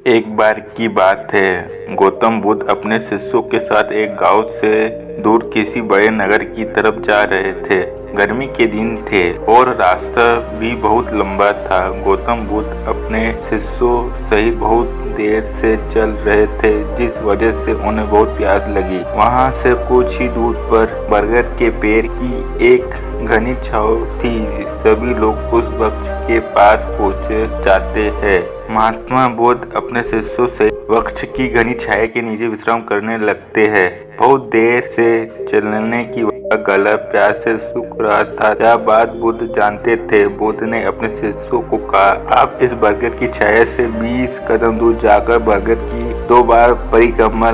एक बार की बात है, गौतम बुद्ध अपने शिष्यों के साथ एक गांव से दूर किसी बड़े नगर की तरफ जा रहे थे। गर्मी के दिन थे और रास्ता भी बहुत लंबा था। गौतम बुद्ध अपने शिष्यों सहित बहुत देर से चल रहे थे, जिस वजह से उन्हें बहुत प्यास लगी। वहां से कुछ ही दूर पर बरगद के पेड़ की एक घनी छांव थी। सभी लोग उस वृक्ष के पास पहुंचे जाते हैं। महात्मा बुद्ध अपने शिष्यों से वृक्ष की घनी छाया के नीचे विश्राम करने लगते हैं। बहुत देर से चलने की वजह गला प्यास से सूख रहा था। यह बात बुद्ध जानते थे। बुद्ध ने अपने शिष्यों को कहा, आप इस बरगद की छाया से 20 कदम दूर जाकर बरगद की 2 बार परिक्रमा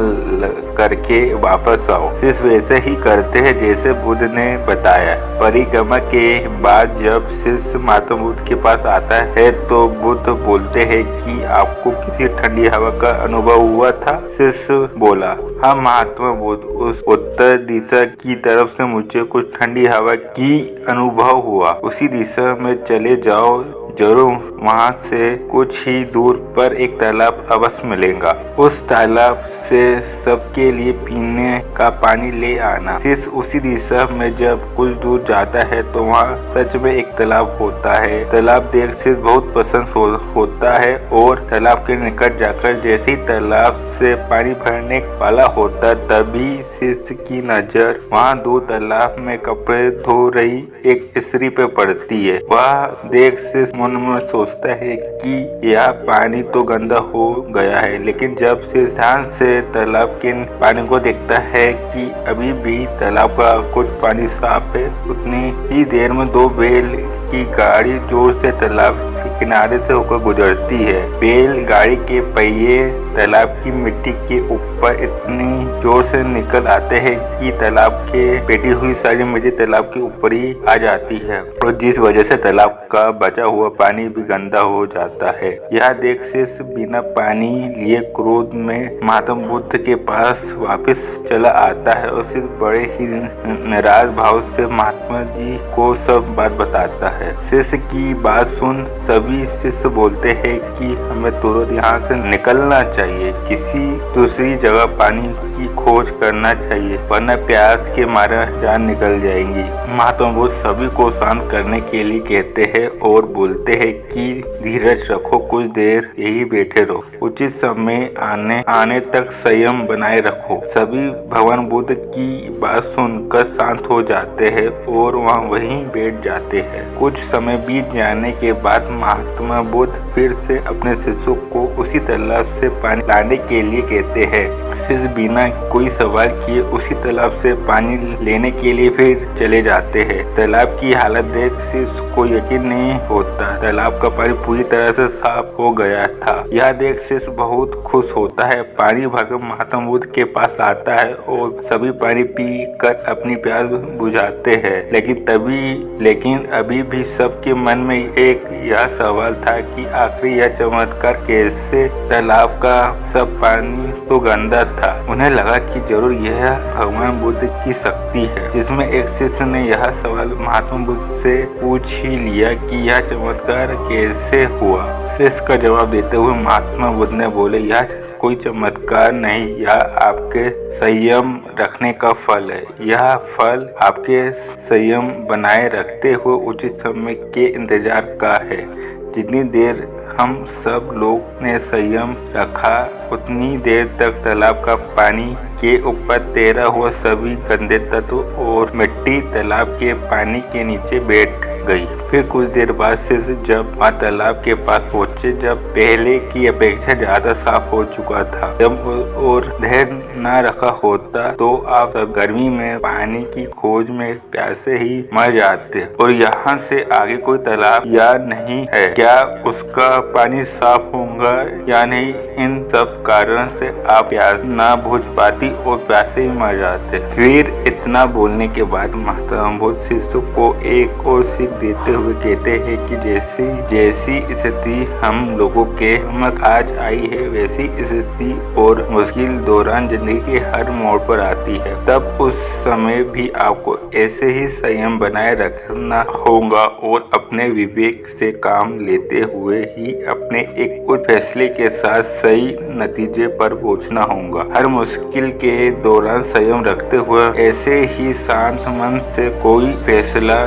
करके वापस आओ। शिष्य वैसे ही करते हैं जैसे बुद्ध ने बताया। परिक्रमा के बाद जब शिष्य महात्मा बुद्ध के पास आता है तो बुद्ध बोलते हैं कि आपको किसी ठंडी हवा का अनुभव हुआ था? शिष्य बोला, हाँ महात्मा बुद्ध, उस उत्तर दिशा की तरफ से मुझे कुछ ठंडी हवा की अनुभव हुआ। उसी दिशा में चले जाओ जरूर, वहाँ से कुछ ही दूर पर एक तालाब अवश्य मिलेगा। उस तालाब से सबके लिए पीने का पानी ले आना। शिष्य उसी दिशा में जब कुछ दूर जाता है तो वहाँ सच में एक तालाब होता है। तालाब देख शिष्य बहुत पसंद होता है और तालाब के निकट जाकर जैसे ही तालाब से पानी भरने वाला होता तभी शिष्य की नजर वहाँ दूर तालाब में कपड़े धो रही एक स्त्री पे पड़ती है। वह देख शिष्य मन में सोचता है कि यह पानी तो गंदा हो गया है, लेकिन जब से ध्यान से तालाब के पानी को देखता है कि अभी भी तालाब का कुछ पानी साफ है, उतनी ही देर में 2 बैल की गाड़ी जोर से तालाब के किनारे से होकर गुजरती है। बैल गाड़ी के पहिए तालाब की मिट्टी के ऊपर इतनी जोर से निकल आते हैं कि तालाब के बैठी हुई सारी मिट्टी तालाब के ऊपर ही आ जाती है और जिस वजह से तालाब का बचा हुआ पानी भी गंदा हो जाता है। यह देख शिष्य बिना पानी लिए क्रोध में महात्मा बुद्ध के पास वापस चला आता है और सिर्फ बड़े ही नाराज भाव से महात्मा जी को सब बात बताता है। शिष्य की बात सुन सभी शिष्य बोलते हैं कि हमें तुरंत यहाँ से निकलना चाहिए, किसी दूसरी जगह पानी की खोज करना चाहिए, वरना प्यास के मारे जान निकल जाएंगी। महात्मा बुद्ध सभी को शांत करने के लिए कहते हैं और बोलते हैं कि धीरज रखो, कुछ देर यही बैठे रहो, उचित समय आने तक संयम बनाए रखो। सभी भगवान बुद्ध की बात सुनकर शांत हो जाते हैं और वहाँ वहीं बैठ जाते हैं। कुछ समय बीत जाने के बाद महात्मा बुद्ध फिर से अपने शिष्यों को उसी तालाब से पानी लाने के लिए कहते हैं। शिष्य बिना कोई सवाल किए उसी तालाब से पानी लेने के लिए फिर चले जाते हैं। तालाब की हालत देख शिष्य को यकीन नहीं होता। तालाब का पानी पूरी तरह से साफ हो गया था। यह देख शिष्य बहुत खुश होता है। पानी भरकर महात्मा बुद्ध के पास आता है और सभी पानी पी कर अपनी प्यास बुझाते हैं। लेकिन अभी भी सबके मन में एक यह सवाल था कि आखिर यह चमत्कार कैसे? तालाब का सब पानी तो गंदा था। उन्हें लगा कि जरूर यह भगवान बुद्ध की शक्ति है। जिसमें एक शिष्य ने यह सवाल महात्मा बुद्ध से पूछ ही लिया कि यह चमत्कार कैसे हुआ। शिष्य का जवाब देते हुए महात्मा बुद्ध ने बोले, यह कोई चमत्कार नहीं, यह आपके संयम रखने का फल है। यह फल आपके संयम बनाए रखते हुए उचित समय के इंतजार का है। जितनी देर हम सब लोग ने संयम रखा उतनी देर तक तालाब का पानी के ऊपर तैरा हुआ सभी गंदे तत्व और मिट्टी तालाब के पानी के नीचे बैठ गई। फिर कुछ देर बाद शिष्य जब वहाँ तालाब के पास पहुँचे, जब पहले की अपेक्षा ज्यादा साफ हो चुका था। जब और धैर्य न रखा होता तो आप गर्मी में पानी की खोज में प्यासे ही मर जाते। और यहाँ से आगे कोई तालाब या नहीं है, क्या उसका पानी साफ होगा या नहीं, इन सब कारण से आप प्यास न बुझ पाती और प्यासे ही मर जाते। फिर इतना बोलने के बाद महात्मा बुद्ध शिष्य को एक और सीख देते हुए कहते हैं कि जैसी स्थिति हम लोगों के हमत आज आई है, वैसी स्थिति और मुश्किल दौरान जिंदगी के हर मोड़ पर आती है, तब उस समय भी आपको ऐसे ही संयम बनाए रखना होगा और अपने विवेक से काम लेते हुए ही अपने एक उचित फैसले के साथ सही नतीजे पर पहुंचना होगा। हर मुश्किल के दौरान संयम रखते हुए ऐसे ही शांत मन से कोई फैसला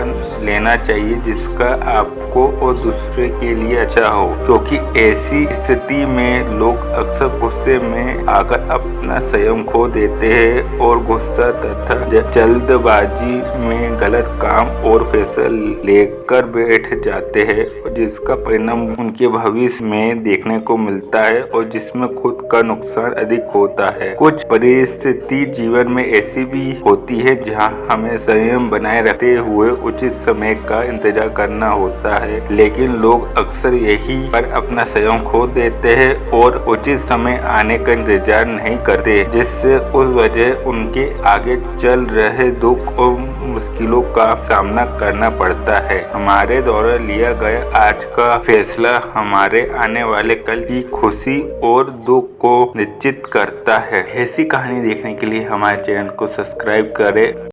लेना चाहिए जिसका आपको और दूसरे के लिए अच्छा हो, क्योंकि ऐसी स्थिति में लोग अक्सर गुस्से में आकर अपना संयम खो देते हैं और गुस्सा तथा जल्दबाजी में गलत काम और फैसला लेकर बैठ जाते हैं, जिसका परिणाम उनके भविष्य में देखने को मिलता है और जिसमें खुद का नुकसान अधिक होता है। कुछ परिस्थिति जीवन में ऐसी भी होती है जहां हमें संयम बनाए रखते हुए उचित समय का इंतजार करना होता है, लेकिन लोग अक्सर यही पर अपना संयम खो देते हैं और उचित समय आने का इंतजार नहीं करते, जिससे उस वजह उनके आगे चल रहे दुख और मुश्किलों का सामना करना पड़ता है। हमारे द्वारा लिया गया आज का फैसला हमारे आने वाले कल की खुशी और दुख को निश्चित करता है। ऐसी कहानी देखने के लिए हमारे चैनल को सब्सक्राइब करें।